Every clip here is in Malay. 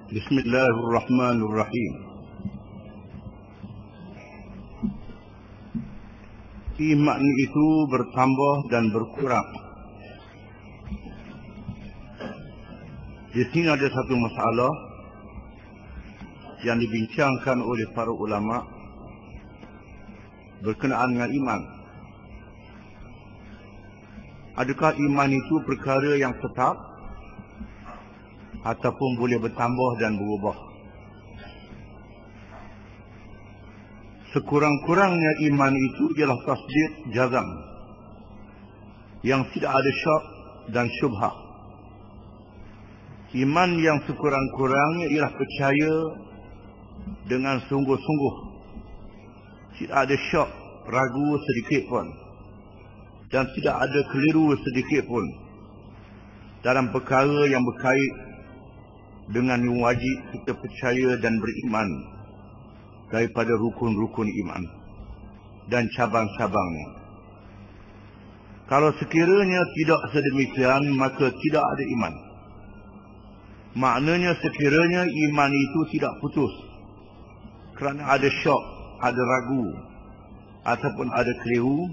Bismillahirrahmanirrahim. Iman itu bertambah dan berkurang. Di sini ada satu masalah yang dibincangkan oleh para ulama berkenaan dengan iman. Adakah iman itu perkara yang tetap ataupun boleh bertambah dan berubah? Sekurang-kurangnya iman itu ialah tasdik jazam yang tidak ada syak dan syubhah. Iman yang sekurang-kurangnya ialah percaya dengan sungguh-sungguh, tidak ada syak, ragu sedikit pun, dan tidak ada keliru sedikit pun dalam perkara yang berkait dengan yang wajib kita percaya dan beriman daripada rukun-rukun iman dan cabang-cabangnya. Kalau sekiranya tidak sedemikian, maka tidak ada iman. Maknanya sekiranya iman itu tidak putus kerana ada syak, ada ragu ataupun ada keliru,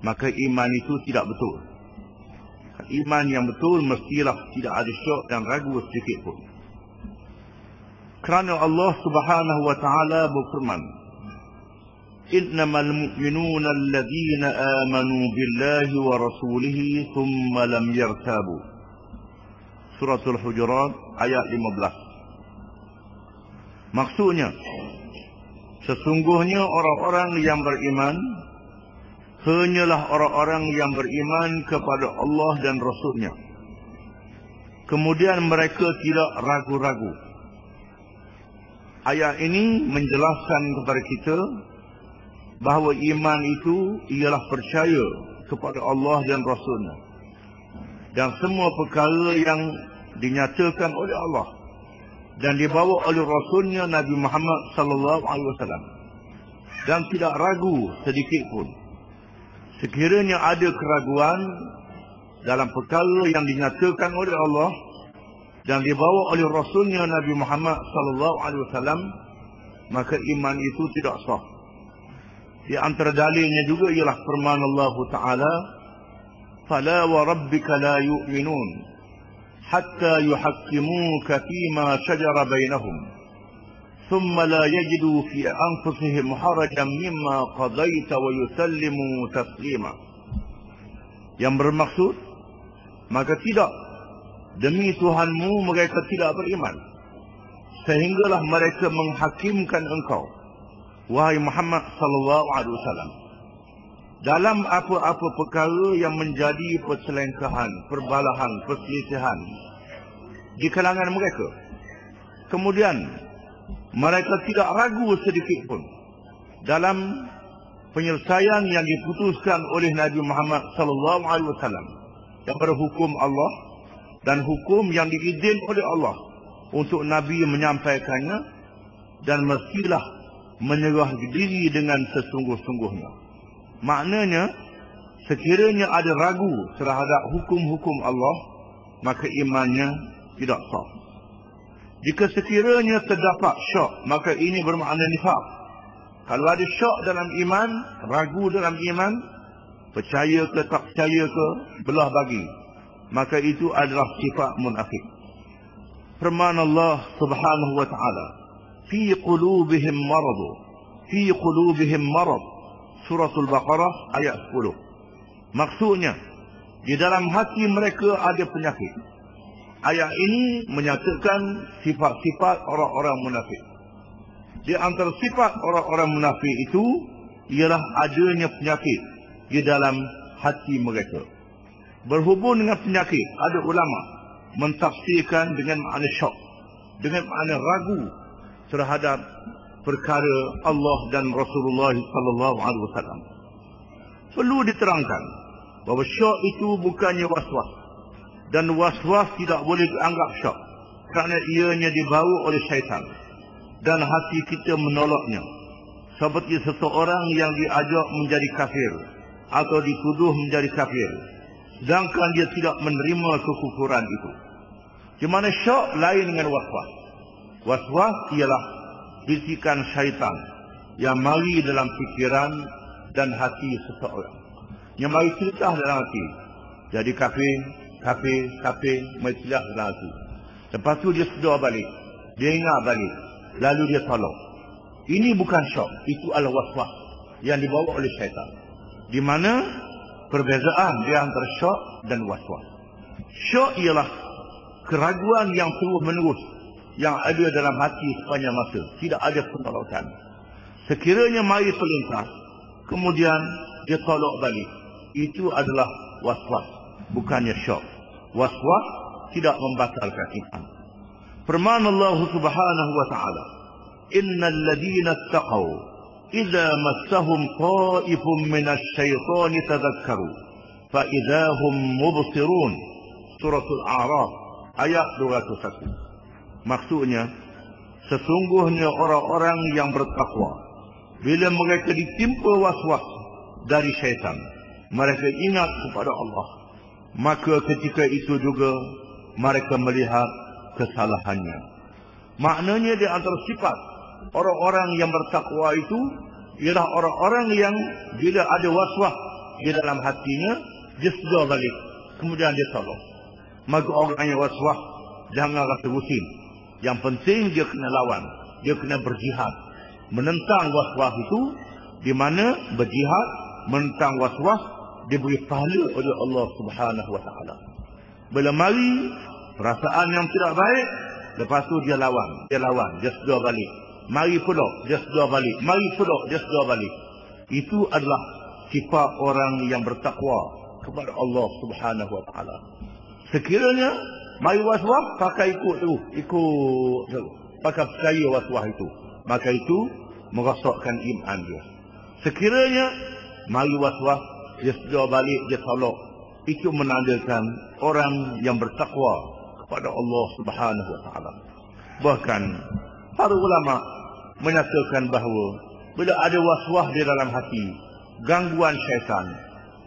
maka iman itu tidak betul. Iman yang betul mestilah tidak ada syak dan ragu sedikit pun. Kerana Allah Subhanahu wa taala berfirman, "Innamal mu'minuna alladhina amanu billahi wa rasulihi thumma lam yartabu." Suratul Hujurat ayat 15. Maksudnya, sesungguhnya orang-orang yang beriman hanyalah orang-orang yang beriman kepada Allah dan Rasul-Nya. Kemudian mereka tidak ragu-ragu. Ayat ini menjelaskan kepada kita bahawa iman itu ialah percaya kepada Allah dan Rasul-Nya, dan semua perkara yang dinyatakan oleh Allah dan dibawa oleh Rasul-Nya Nabi Muhammad sallallahu alaihi wasallam, dan tidak ragu sedikit pun. Sekiranya ada keraguan dalam perkara yang dinyatakan oleh Allah dan dibawa oleh Rasul-Nya Nabi Muhammad sallallahu alaihi wasallam, maka iman itu tidak sah. Di antara dalilnya juga ialah firman Allah Taala, "Fala wa rabbika la yu'minun hatta yuhakkimuka fima shajara bainahum ثم لا يجدوا في أنفسهم حرجا مما قضيت ويسلموا تسليما." Yang bermaksud, maka tidak, demi Tuhanmu mereka tidak beriman sehinggalah mereka menghakimkan engkau, wahai Muhammad sallallahu alaihi wasallam, dalam apa-apa perkara yang menjadi perselengkahan, perbalahan, perselisihan di kalangan mereka. Kemudian mereka tidak ragu sedikit pun dalam penyelesaian yang diputuskan oleh Nabi Muhammad sallallahu alaihi wasallam daripada hukum Allah dan hukum yang diizinkan oleh Allah untuk Nabi menyampaikannya, dan mestilah menyerah diri dengan sesungguh-sungguhnya. Maknanya, sekiranya ada ragu terhadap hukum-hukum Allah, maka imannya tidak sah. Jika sekiranya terdapat syak, maka ini bermakna nifaq. Kalau ada syak dalam iman, ragu dalam iman, percaya ke tak percaya ke, belah bagi, maka itu adalah sifat munafik. Firman Allah Subhanahu wa taala, "Fi qulubihim marad." Fi qulubihim marad. Suratul Baqarah ayat 10. Maksudnya, di dalam hati mereka ada penyakit. Ayat ini menyatakan sifat-sifat orang-orang munafik. Di antara sifat orang-orang munafik itu ialah adanya penyakit di dalam hati mereka. Berhubung dengan penyakit, ada ulama mentafsirkan dengan makna syak, dengan makna ragu terhadap perkara Allah dan Rasulullah sallallahu alaihi wasallam. Perlu diterangkan bahawa syak itu bukannya waswas, dan waswas tidak boleh dianggap syak kerana ianya dibawa oleh syaitan dan hati kita menolaknya, seperti seseorang yang diajak menjadi kafir atau dituduh menjadi kafir sedangkan dia tidak menerima kekufuran itu. Di mana syak lain dengan waswas. Waswas ialah bisikan syaitan yang mari dalam fikiran dan hati seseorang. Yang mari silap dalam hati. Jadi kafir, mari silap dalam hati. Lepas tu dia sedar balik. Dia ingat balik. Lalu dia tolak. Ini bukan syok. Itu adalah waswas yang dibawa oleh syaitan. Di mana perbezaan di antara syok dan waswas. Syok ialah keraguan yang terus menerus yang ada dalam hati sepanjang masa. Tidak ada penolakan. Sekiranya mari terlintas, kemudian dia tolak balik. Itu adalah waswas, bukannya syok. Waswas tidak membatalkan iman. Firman Allah Subhanahu wa taala, "Innal ladzina ittaqaw idza massahum ta'ifun minasy-syaitani tadhakkaru fa idza hum mubsirun." Suratul A'raf ayat 201. Maksudnya, sesungguhnya orang-orang yang bertakwa, bila mereka ditimpa waswas dari syaitan, mereka ingat kepada Allah, maka ketika itu juga mereka melihat kesalahannya. Maknanya di antara sifat orang-orang yang bertakwa itu ialah orang-orang yang bila ada waswas di dalam hatinya, dia sedar balik, kemudian dia tolong. Maka orang yang waswas jangan rasa pusing. Yang penting dia kena lawan, dia kena berjihad menentang waswas itu, di mana berjihad menentang waswas diberi pahala oleh Allah Subhanahu wa taala. Bila mari perasaan yang tidak baik, lepas tu dia lawan, dia sedar balik. Mari pula dia sedar balik, mari pula dia sedar balik. Itu adalah sifat orang yang bertakwa kepada Allah Subhanahu wa taala. Sekiranya mari waswas, pakai ikut pakai percaya waswas itu, maka itu merosakkan iman dia. Sekiranya mari waswas, dia sedar balik, dia tolak, itu menandakan orang yang bertakwa kepada Allah Subhanahu wa taala. Bahkan para ulama menyatakan bahawa bila ada waswas di dalam hati, gangguan syaitan,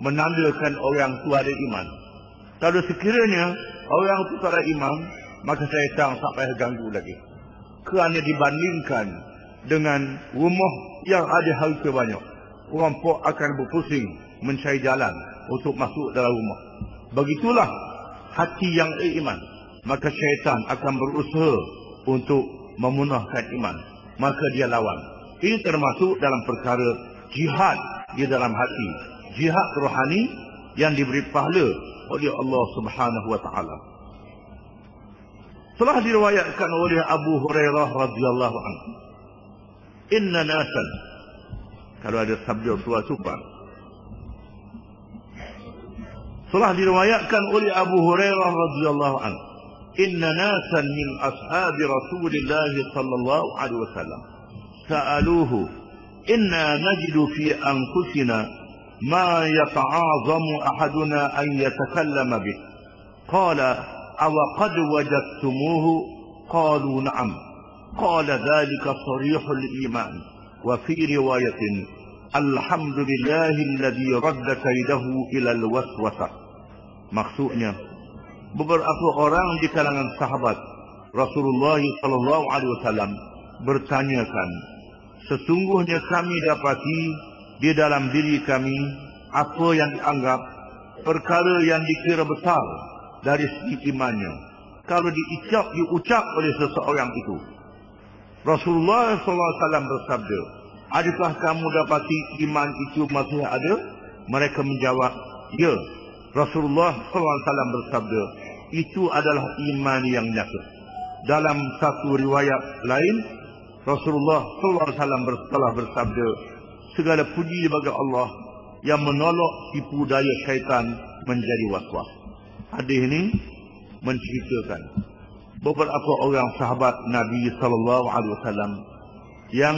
menandakan orang itu ada iman. Kalau sekiranya orang itu tak ada iman, maka syaitan tak payah ganggu lagi. Kerana dibandingkan dengan rumah yang ada harta banyak, orang pun akan berpusing mencari jalan untuk masuk dalam rumah. Begitulah hati yang iman, maka syaitan akan berusaha untuk memunahkan iman, maka dia lawan. Ini termasuk dalam perkara jihad di dalam hati, jihad rohani yang diberi pahala oleh Allah Subhanahu wa taala. Telah diriwayatkan oleh Abu Hurairah radhiyallahu anhu, "Inna nasan," kalau ada sabda suara super. Telah diriwayatkan oleh Abu Hurairah radhiyallahu anhu, "Inna nasan min ashabi Rasulillah sallallahu alaihi wasallam sa'aluhu, inna najidu fi anfusina ما يتعاظم أحدنا أن يتكلم به. قال أو قد وجدتموه؟ قالوا نعم. قال ذلك صريح الإيمان. وفي رواية الحمد لله الذي رد كيده إلى الوسوسة. Maksudnya, beberapa orang di kalangan sahabat Rasulullah sallallahu alaihi wasallam bertanyakan, sesungguhnya kami dapati di dalam diri kami apa yang dianggap perkara yang dikira besar dari segi imannya, kalau diucap oleh seseorang itu. Rasulullah SAW bersabda, adakah kamu dapati iman itu masih ada? Mereka menjawab, ya. Rasulullah SAW bersabda, itu adalah iman yang nyata. Dalam satu riwayat lain, Rasulullah SAW telah bersabda, segala puji bagi Allah yang menolak tipu daya syaitan menjadi waswas. Hadis ini menceritakan beberapa orang sahabat Nabi sallallahu alaihi wasallam yang